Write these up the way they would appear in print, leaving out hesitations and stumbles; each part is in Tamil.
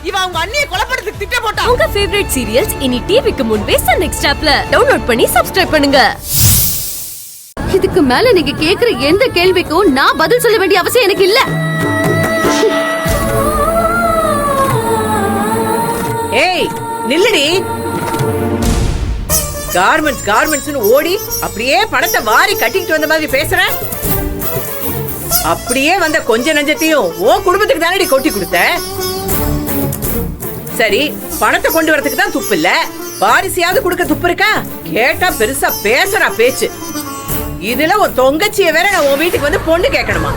இவன் அவங்க அண்ணியை கொலைப்படுறதுக்கு திட்டம் போட்டான். உங்க ஃபேவரட் சீரியல்ஸ் இனி டிவிக்கு முன்பே சன் நெக்ஸ்ட் ஆப்ல டவுன்லோட் பண்ணி சப்ஸ்கிரைப் பண்ணுங்க. இதுக்கு மேல நீங்க கேக்குற எந்த கேள்விக்கும் நான் பதில் சொல்ல வேண்டிய அவசியம் எனக்கு இல்ல. ஏய் நில்லுடி. கார்மெண்ட்ஸ் ஓடி அப்படியே பணத்தை வாரி கட்டிக்கிட்டு வந்த மாதிரி பேசுற. அப்படியே வந்த கொஞ்ச நஞ்சத்தையும் ஓ குடும்பத்துக்கு தானடி கொட்டி கொடுத்த. சரி பணத்தை கொண்டு வரதுக்கு தான் துப்பு இல்ல, வாரிசையாவது கொடுக்க துப்பு இருக்கா? கேட்டா பெருசா பேசுறா பேச்சு. இதுல ஒரு தொங்கச்சிய வேற நான் உன் வீட்டுக்கு வந்து பொண்ணு கேட்கணுமா?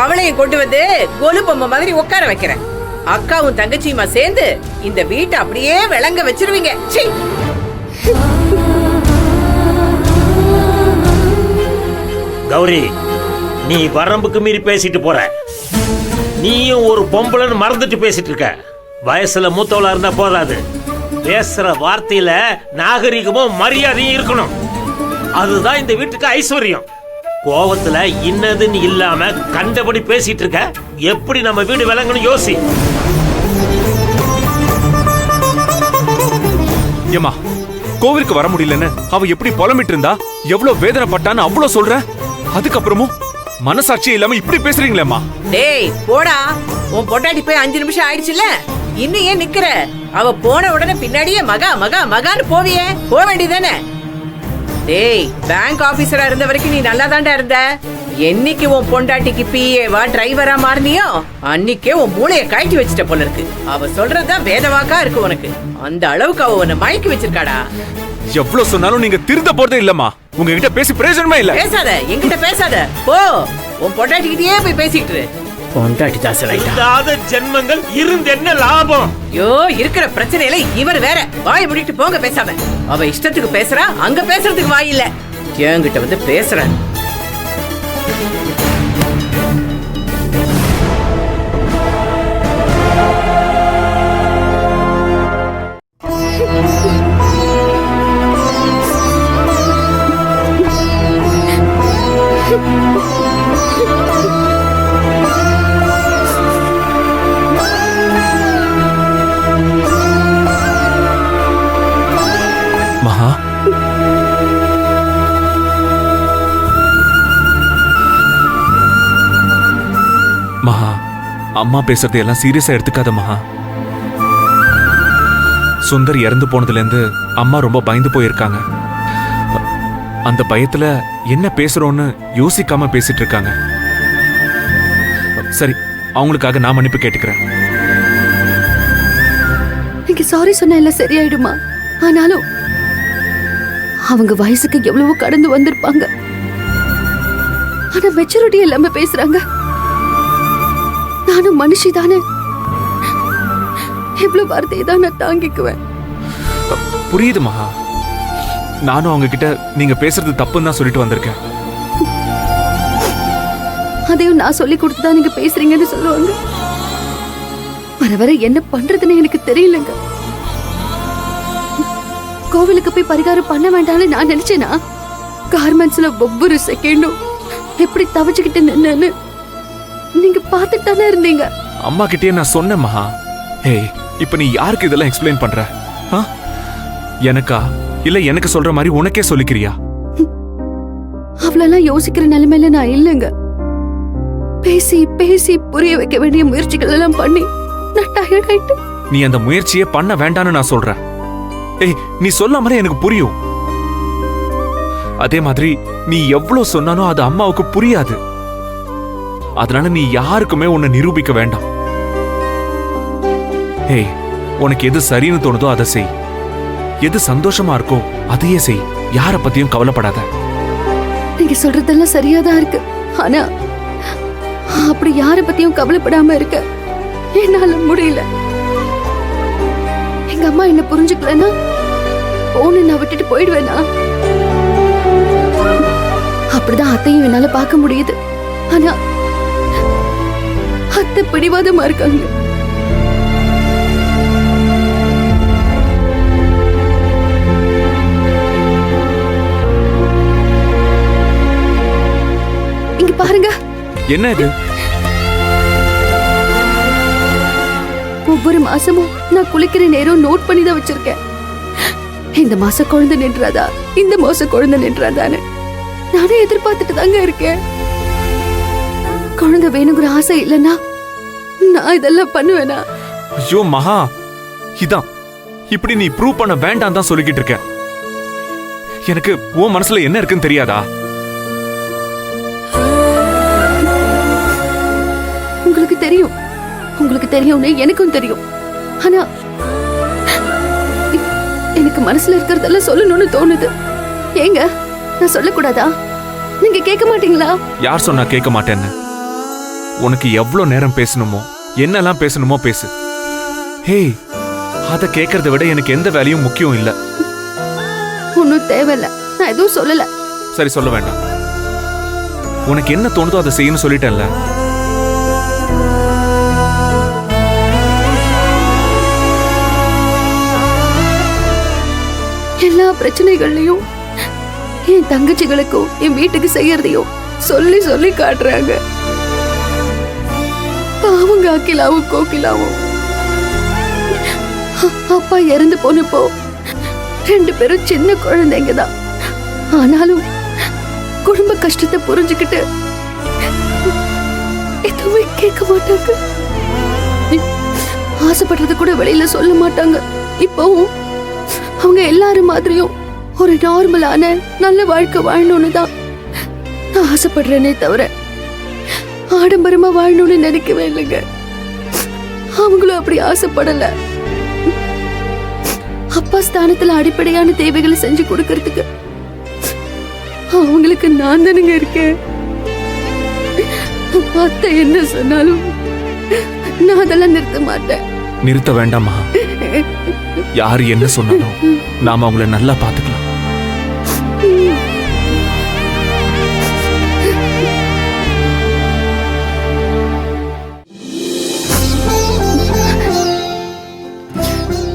அவளையும் கொண்டு வந்து கொலு பொம்மை மாதிரி உட்கார வைக்கிறேன். அக்காவும் தங்கச்சியுமா சேர்ந்து இந்த வீட்டை அப்படியே விளங்க வச்சிருவீங்க. கௌரி, நீ வரம்புக்கு மீறி பேசிட்டு போற. நீயும் ஒரு பொம்பளைன்னு மறந்துட்டு பேசிட்டு இருக்க. வயசுல மூத்தவளா இருந்தா போதாது, பேசுற வார்த்தையில நாகரிகமும் மரியாதையும் இருக்கணும். அதுதான் இந்த வீட்டுக்கு ஐஸ்வர்யம். கோவத்துல இன்னதுன்னு இல்லாம கண்டபடி பேசிட்டு இருக்க. எப்படி நம்ம வீடு விளங்கணும் யோசி. ஏமா கோவிலுக்கு வர முடியலன்னு அவ எப்படி புலம்பிட்டு இருந்தா, எவ்வளவு வேதனைப்பட்டான்னு அவ்வளவு சொல்ற. அதுக்கப்புறமும் மனசாட்சி இல்லாம இப்படி பேசுறீங்களேம்மா. டேய் போடா, உன் பொண்டாட்டி போய் 5 நிமிஷம் ஆயிடுச்சுல, இன்னும் ஏன் நிக்கிற? அவ போன உடனே பின்னாடியே மகா மகா மகான்னு போவியே, போக வேண்டியதானே? டேய் பேங்க் ஆபீசரா இருந்த வரைக்கும் நீ நல்லா தாண்டா இருந்த. என்னைக்கு உன் பொண்டாட்டிக்கு பிஏவா டிரைவரா மாறினியோ அன்னைக்கே உன் மூளையை கழட்டி வச்சுட்ட போல இருக்கு. அவ சொல்றதுதான் வேதவாக்கா இருக்கு உனக்கு. அந்த அளவுக்கு அவ உன்னை மயக்கி வச்சிருக்காடா. எவ்வளவு சொன்னாலும் நீங்க திருந்த போறதே இல்லம்மா. உங்ககிட்ட பேசி பிரயோஜனமே இல்ல. பேசாத, என்கிட்ட பேசாத. போ உன் பொண்டாட்டிக்கிட்டே போய் பேசிட்டு இரு. பொண்டாட்டி தாசலாயிட்டாத ஜென்மங்கள் இருந்து என்ன லாபம்? யோ இருக்கிற பிரச்சனையில இவர் வேற. வாய் முடிட்டு போங்க பேசாம. அவ இஷ்டத்துக்கு பேசுறா, அங்க பேசுறதுக்கு வாய் இல்ல. என்கிட்ட வந்து பேசுற. மகா, மகா அம்மா பேசுறது எல்லாம் சீரியஸா எடுத்துக்காத மகா. சுந்தர் இறந்து போனதுல இருந்து அம்மா ரொம்ப பயந்து போயிருக்காங்க. அந்த பயத்துல என்ன பேசுறோன்னு யோசிக்காம பேசிட்டு இருக்காங்க. சரி, அவங்களுக்காக நான் மன்னிப்பு கேட்டுக்கிறேன். நீங்க சாரி சொன்ன எல்லாம் சரியாயிடுமா? ஆனாலும் அவங்க வயசுக்கு எவ்வளவோ கடந்து வந்திருப்பாங்க. ஆனா மெச்சூரிட்டி இல்லாம பேசுறாங்க. நானும் மனுஷி தானே, எவ்வளவு வார்த்தையை தான் நான் தாங்கிக்குவேன். புரியுது மகா. நானும் அவங்க கிட்ட நீங்க பேசுறது தப்புன்னு தான் சொல்லிட்டு வந்திருக்கேன். அதையும் நான் சொல்லி கொடுத்துதான் நீங்க பேசுறீங்கன்னு சொல்லுவாங்க. வர வர என்ன பண்றதுன்னு எனக்கு தெரியலங்க. கோவிலுக்கு போய் பரிகாரம் பண்ண வேண்டாம்னு நான் நினைச்சேனா, கார்மெண்ட்ஸ்ல ஒவ்வொரு செகண்டும் எப்படி தவச்சுக்கிட்டு நின்னு நீங்க பார்த்துட்டு தானே இருந்தீங்க. அம்மா கிட்டே நான் சொன்னேன் மகா. ஏய், இப்ப நீ யாருக்கு இதெல்லாம் எக்ஸ்பிளைன் பண்ற? எனக்கா இல்ல எனக்கு சொல்ற மாதிரி உனக்கே சொல்லிக்கிறியா? அவ்வளவு யோசிக்கிற நிலைமையில நான் இல்லைங்க. பேசி பேசி புரிய வைக்க வேண்டிய முயற்சிகள் எல்லாம் பண்ணி நான் டயர்ட் ஆயிட்டு. நீ அந்த முயற்சியே பண்ண வேண்டான்னு நான் சொல்றேன். ஏய், நீ சொல்லாமலே எனக்கு புரியும். அதே மாதிரி நீ எவ்வளவு சொன்னாலும் அது அம்மாவுக்கு புரியாது. அதனால நீ யாருக்குமே உன்னை நிரூபிக்க வேண்டாம். ஏய், உனக்கு எது சரின்னு தோணுதோ அதை செய். எது சந்தோஷமா இருக்கோ அதையே செய். யார பத்தியும் கவலைப்படாத. நீங்க சொல்றதெல்லாம் சரியாதான் இருக்கு. ஆனா அப்படி யார பத்தியும் கவலைப்படாம இருக்க என்னால முடியல. எங்க அம்மா என்ன புரிஞ்சுக்கலன்னா போன நான் விட்டுட்டு போயிடுவேனா? அப்படிதான் அத்தையும் என்னால பார்க்க முடியுது. ஆனா அத்தை பிடிவாதமா இருக்காங்க. இங்க பாருங்க. என்ன இது? ஒவ்வொரு மாசமும் நான் குளிக்கிற நேரம் நோட் பண்ணி தான் வச்சிருக்கேன். இந்த மாசம் குழந்தை நின்றாதா, இந்த மாசம் குழந்தை நின்றாதான்னு நானே எதிர்பார்த்துட்டு தாங்க இருக்கேன். குழந்தை வேணுங்கிற ஆசை இல்லைன்னா நான் இதெல்லாம் பண்ணுவேனா? ஐயோ மகா, இதான் இப்படி நீ ப்ரூவ் பண்ண வேண்டாம் தான் சொல்லிக்கிட்டு இருக்க. எனக்கு உன் மனசுல என்ன இருக்குன்னு தெரியாதா? உங்களுக்கு தெரியும், உங்களுக்கு தெரியும்னு எனக்கும் தெரியும். ஆனா எனக்கு மனசுல இருக்கிறதெல்லாம் சொல்லணும்னு தோணுது. ஏங்க நான் சொல்லக்கூடாதா? நீங்க கேட்க மாட்டீங்களா? யார் சொன்னா கேட்க மாட்டேன்னு? உனக்கு எவ்வளவு நேரம் பேசணுமோ, என்னெல்லாம் பேசணுமோ பேசு. ஹே, அத கேட்கறத விட எனக்கு எந்த வேலையும் முக்கியம் இல்ல. ஒன்னும் தேவையில்ல, நான் எதுவும் சொல்லல. சரி, சொல்ல வேண்டாம். உனக்கு என்ன தோணுதோ அதை செய்யணும்னு சொல்லிட்டேன்ல. எல்லா பிரச்சனைகள்லயும் என் தங்கச்சிகளுக்கும் என் வீட்டுக்கு செய்யறதையும் சொல்லி சொல்லி காட்டுறாங்க. அவங்க அகிலாவும் கோகிலாவும் அப்பா இறந்து போனப்போ 2 பேரும் சின்ன குழந்தைங்க தான். ஆனாலும் குடும்ப கஷ்டத்தை புரிஞ்சுக்கிட்டு எதுவுமே கேட்க மாட்டாங்க. ஆசைப்படுறது கூட வெளியில சொல்ல மாட்டாங்க. இப்பவும் அவங்க எல்லாரும் மாதிரியும் ஒரு நார்மலான நல்ல வாழ்க்கை வாழணும்னு தான் நான் ஆசைப்படுறேனே தவிர ஆடம்பரமா வாழணும்னு நினைக்கவே இல்லைங்க. அவங்களும் அப்படி ஆசைப்படல. அப்பா ஸ்தானத்துல அடிப்படையான தேவைகளை செஞ்சு கொடுக்கறதுக்கு அவங்களுக்கு நான் தானுங்க இருக்கேன். அத்தை என்ன சொன்னாலும் நான் அதெல்லாம் நிறுத்த மாட்டேன். நிறுத்த வேண்டாமா? யாரு என்ன சொன்னாலும் நாம அவங்கள நல்லா பாத்துக்கலாம்.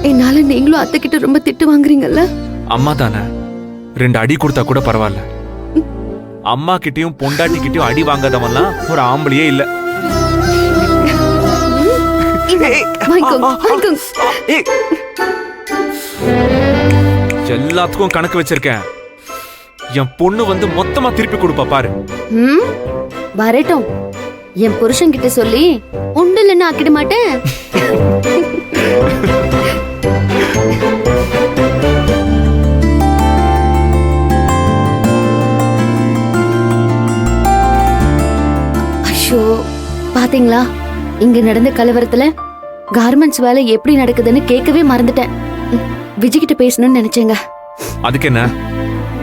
என்னால நீங்களும் அத்தை கிட்ட ரொம்ப திட்டு வாங்குறீங்கல்ல? அம்மா தானே, 2 அடி கொடுத்தா கூட பரவாயில்ல. அம்மா கிட்டயும் பொண்டாட்டி கிட்டயும் அடி வாங்காதவன்லாம் ஒரு ஆம்பளையே இல்ல. எல்லாத்துக்கும் கணக்கு வச்சிருக்கேன். என் பொண்ணு வந்து மொத்தமா திருப்பி கொடுப்பா பாரு. வரட்டும், என் புருஷன் கிட்ட சொல்லி உண்டு இல்லைன்னு ஆக்கிட மாட்டேன். ஐயோ, பாத்தீங்களா இங்க நடந்த கலவரத்துல கார்மெண்ட்ஸ் வேலை எப்படி நடக்குதுன்னு கேட்கவே மறந்துட்டேன். விஜய் கிட்ட பேசணும்னு நினைச்சேங்க. அதுக்கு என்ன,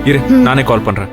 இரு நானே கால் பண்றேன்.